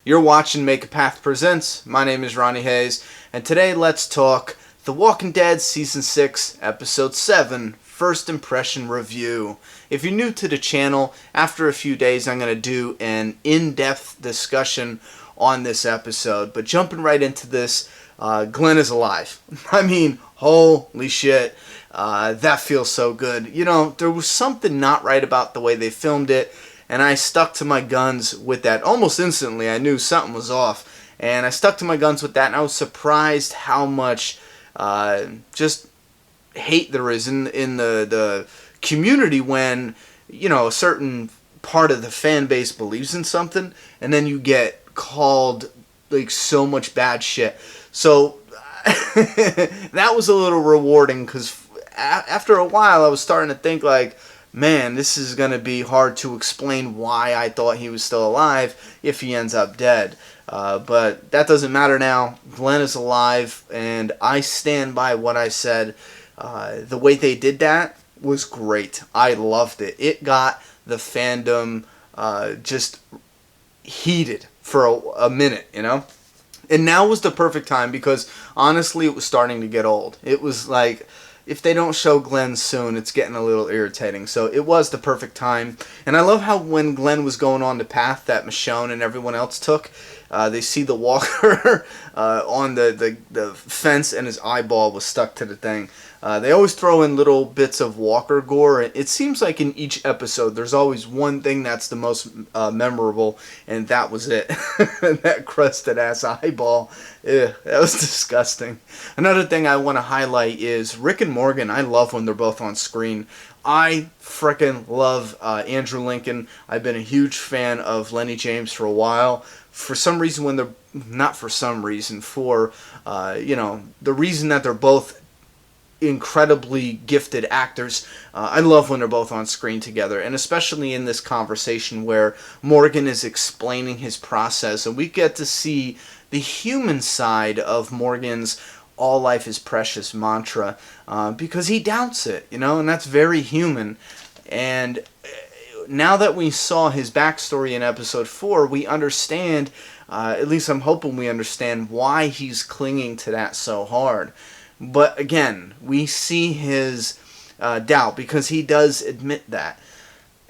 You're watching Make a Path Presents. My name is Ronnie Hayes, and today let's talk The Walking Dead Season 6, Episode 7, First Impression Review. If you're new to the channel, after a few days I'm going to do an in-depth discussion on this episode. But jumping right into this, Glenn is alive. I mean, holy shit, that feels so good. You know, there was something not right about the way they filmed it, and I stuck to my guns with that. Almost instantly, I knew something was off, and I stuck to my guns with that, and I was surprised how much just hate there is in the community when, you know, a certain part of the fan base believes in something, and then you get called like so much bad shit. So that was a little rewarding, because after a while I was starting to think like, man, this is going to be hard to explain why I thought he was still alive if he ends up dead. But that doesn't matter now. Glenn is alive, and I stand by what I said. The way they did that was great. I loved it. It got the fandom just heated for a minute, you know? And now was the perfect time, because honestly it was starting to get old. It was like, if they don't show Glenn soon, it's getting a little irritating. So it was the perfect time. And I love how when Glenn was going on the path that Michonne and everyone else took, they see the walker on the fence, and his eyeball was stuck to the thing. They always throw in little bits of walker gore. It seems like in each episode there's always one thing that's the most memorable, and that was it. That crusted ass eyeball. Ew, that was disgusting. Another thing I want to highlight is Rick and Morgan. I love when they're both on screen. I frickin' love Andrew Lincoln. I've been a huge fan of Lenny James for a while. For some reason, when they're not for some reason, for you know, the reason that they're both incredibly gifted actors, I love when they're both on screen together, and especially in this conversation where Morgan is explaining his process, and we get to see the human side of Morgan's all life is precious mantra, because he doubts it, you know, and that's very human. And now that we saw his backstory in episode 4, we understand, at least I'm hoping we understand, why he's clinging to that so hard. But again, we see his doubt, because he does admit that.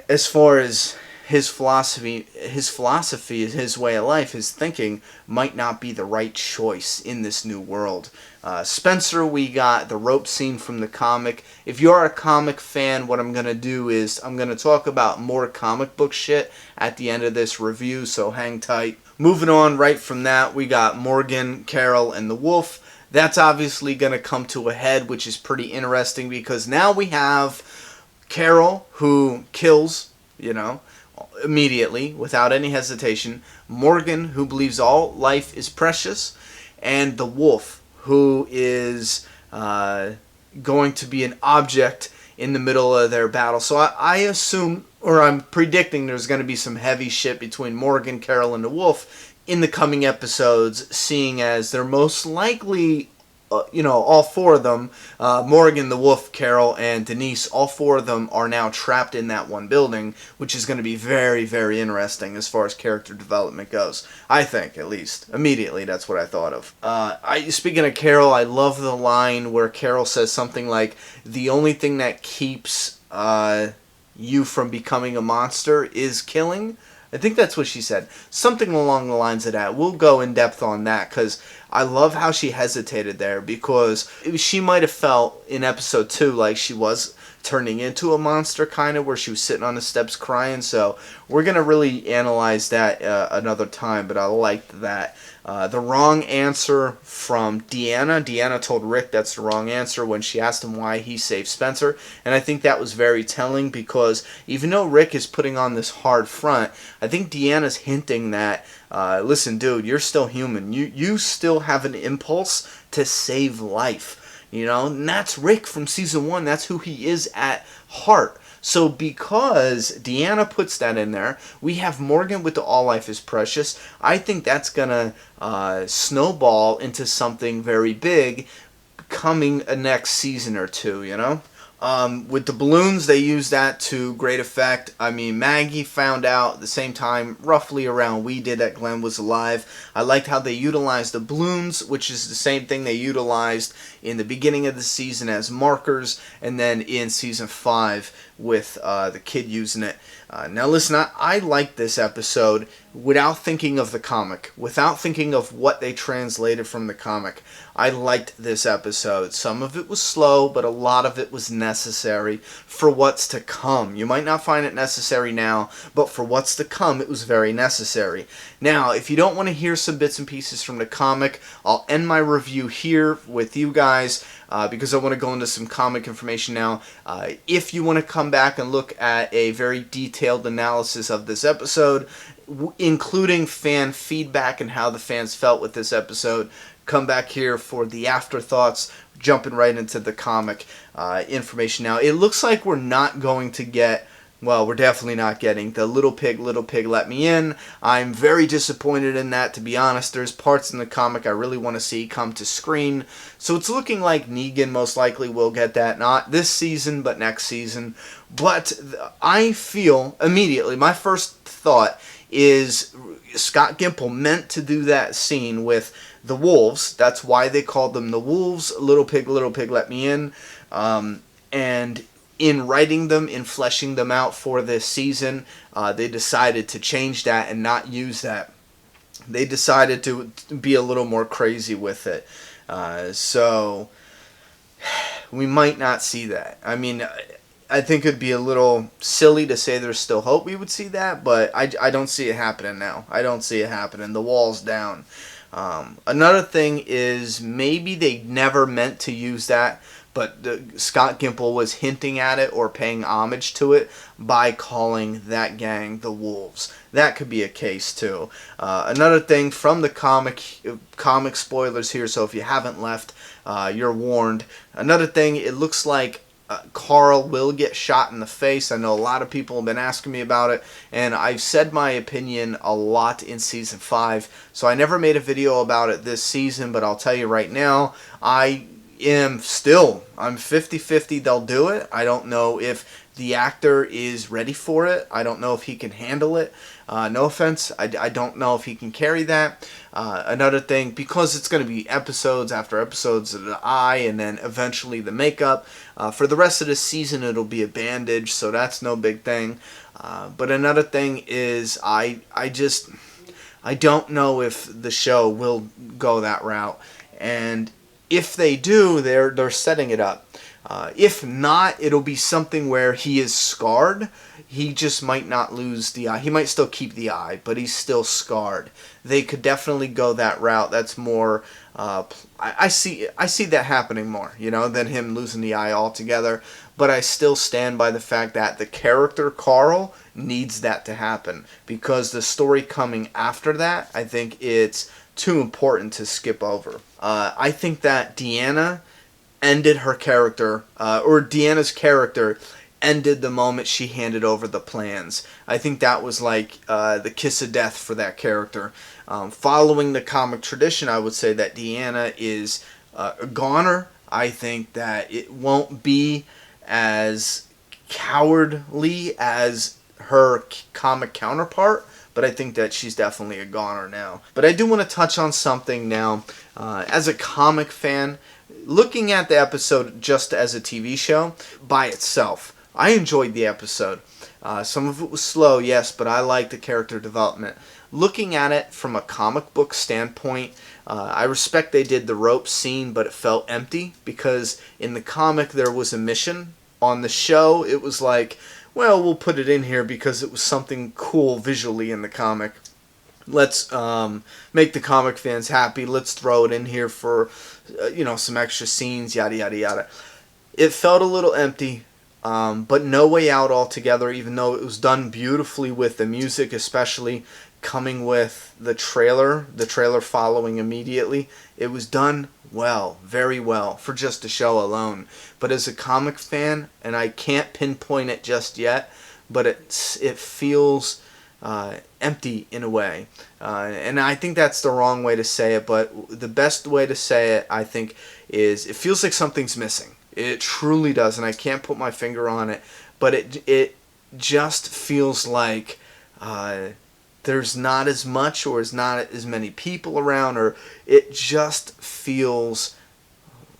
As far as his philosophy, his way of life, his thinking might not be the right choice in this new world. Spencer, we got the rope scene from the comic. If you're a comic fan, what I'm going to do is I'm going to talk about more comic book shit at the end of this review, so hang tight. Moving on right from that, we got Morgan, Carol, and the wolf. That's obviously going to come to a head, which is pretty interesting, because now we have Carol, who kills, you know, immediately, without any hesitation. Morgan, who believes all life is precious. And the wolf, who is going to be an object in the middle of their battle. So I assume, or I'm predicting, there's going to be some heavy shit between Morgan, Carol, and the wolf in the coming episodes, seeing as they're most likely, you know, all four of them, Morgan, the wolf, Carol, and Denise, all four of them are now trapped in that one building, which is going to be very, very interesting as far as character development goes. I think, at least. Immediately, that's what I thought of. Speaking of Carol, I love the line where Carol says something like, the only thing that keeps you from becoming a monster is killing. I think that's what she said. Something along the lines of that. We'll go in depth on that, because I love how she hesitated there, because she might have felt in episode 2 like she was turning into a monster, kind of, where she was sitting on the steps crying. So we're going to really analyze that another time, but I liked that. The wrong answer from Deanna. Deanna told Rick that's the wrong answer when she asked him why he saved Spencer. And I think that was very telling, because even though Rick is putting on this hard front, I think Deanna's hinting that, listen, dude, you're still human. You still have an impulse to save life. You know, and that's Rick from season 1. That's who he is at heart. So because Deanna puts that in there, we have Morgan with the all life is precious. I think that's going to snowball into something very big coming a next season or two, you know. With the balloons, they used that to great effect. I mean, Maggie found out at the same time, roughly around we did, that Glenn was alive. I liked how they utilized the balloons, which is the same thing they utilized in the beginning of the season as markers, and then in season 5 with the kid using it. Now listen, I like this episode without thinking of the comic, without thinking of what they translated from the comic. I liked this episode. Some of it was slow, but a lot of it was necessary for what's to come. You might not find it necessary now, but for what's to come, it was very necessary. Now, if you don't want to hear some bits and pieces from the comic, I'll end my review here with you guys because I want to go into some comic information now. If you want to come back and look at a very detailed analysis of this episode, including fan feedback and how the fans felt with this episode, come back here for the afterthoughts, jumping right into the comic information. Now, it looks like we're not going to get, well, we're definitely not getting the Little Pig, Let Me In. I'm very disappointed in that, to be honest. There's parts in the comic I really want to see come to screen. So it's looking like Negan most likely will get that, not this season, but next season. But I feel immediately, my first thought is Scott Gimple meant to do that scene with the wolves. That's why they called them the wolves. Little Pig, Let Me In. And in writing them, in fleshing them out for this season, they decided to change that and not use that. They decided to be a little more crazy with it. So we might not see that. I mean, I think it'd be a little silly to say there's still hope we would see that, but I don't see it happening now. I don't see it happening. The wall's down. Another thing is maybe they never meant to use that, but Scott Gimple was hinting at it or paying homage to it by calling that gang the Wolves. That could be a case too. Another thing from the comic spoilers here, so if you haven't left, you're warned. Another thing, it looks like Carl will get shot in the face. I know a lot of people have been asking me about it, and I've said my opinion a lot in season 5, so I never made a video about it this season, but I'll tell you right now, I'm 50-50 they'll do it. I don't know if the actor is ready for it. I don't know if he can handle it. No offense, I don't know if he can carry that. Another thing, because it's going to be episodes after episodes of the eye and then eventually the makeup, for the rest of the season it'll be a bandage, so that's no big thing. But another thing is I don't know if the show will go that route. And if they do, they're setting it up. If not, it'll be something where he is scarred. He just might not lose the eye. He might still keep the eye, but he's still scarred. They could definitely go that route. That's more. I see that happening more, than him losing the eye altogether. But I still stand by the fact that the character Carl needs that to happen, because the story coming after that, I think it's too important to skip over. I think that Deanna ended her character, or Deanna's character ended the moment she handed over the plans. I think that was like the kiss of death for that character. Following the comic tradition, I would say that Deanna is a goner. I think that it won't be as cowardly as her comic counterpart, but I think that she's definitely a goner now. But I do want to touch on something now. As a comic fan, looking at the episode just as a TV show by itself, I enjoyed the episode. Some of it was slow, yes, but I liked the character development. Looking at it from a comic book standpoint, I respect they did the rope scene, but it felt empty, because in the comic there was a mission. On the show, it was like, well, we'll put it in here because it was something cool visually in the comic. Let's make the comic fans happy. Let's throw it in here for, some extra scenes, yada, yada, yada. It felt a little empty, but No Way Out altogether, even though it was done beautifully with the music, especially coming with the trailer following immediately. It was done well, very well, for just the show alone. But as a comic fan, and I can't pinpoint it just yet, but it feels empty in a way. And I think that's the wrong way to say it, but the best way to say it, I think, is it feels like something's missing. It truly does, and I can't put my finger on it, but it just feels like there's not as much, or is not as many people around, or it just feels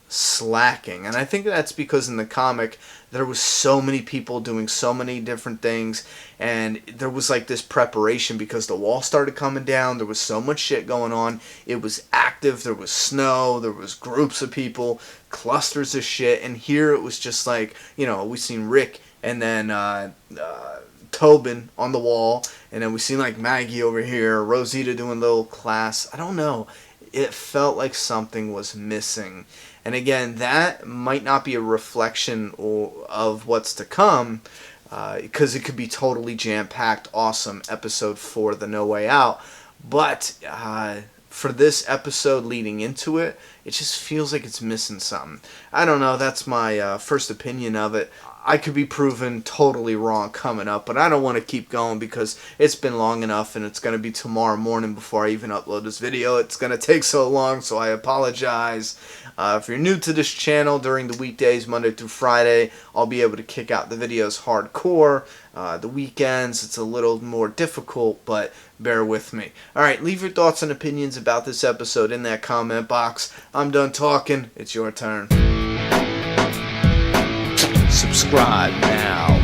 slacking. And I think that's because in the comic there was so many people doing so many different things, and there was like this preparation because the wall started coming down. There was so much shit going on. It was active. There was snow. There was groups of people, clusters of shit. And here it was just like, we seen Rick and then Tobin on the wall, and then we seen like Maggie over here, Rosita doing little class. I don't know. It felt like something was missing. And again, that might not be a reflection of what's to come, because it could be totally jam-packed, awesome episode 4, The No Way Out. But for this episode leading into it, it just feels like it's missing something. I don't know. That's my first opinion of it. I could be proven totally wrong coming up, but I don't want to keep going because it's been long enough, and it's going to be tomorrow morning before I even upload this video. It's going to take so long, so I apologize. If you're new to this channel, during the weekdays, Monday through Friday, I'll be able to kick out the videos hardcore. The weekends, it's a little more difficult, but bear with me. Alright, leave your thoughts and opinions about this episode in that comment box. I'm done talking. It's your turn. Subscribe now.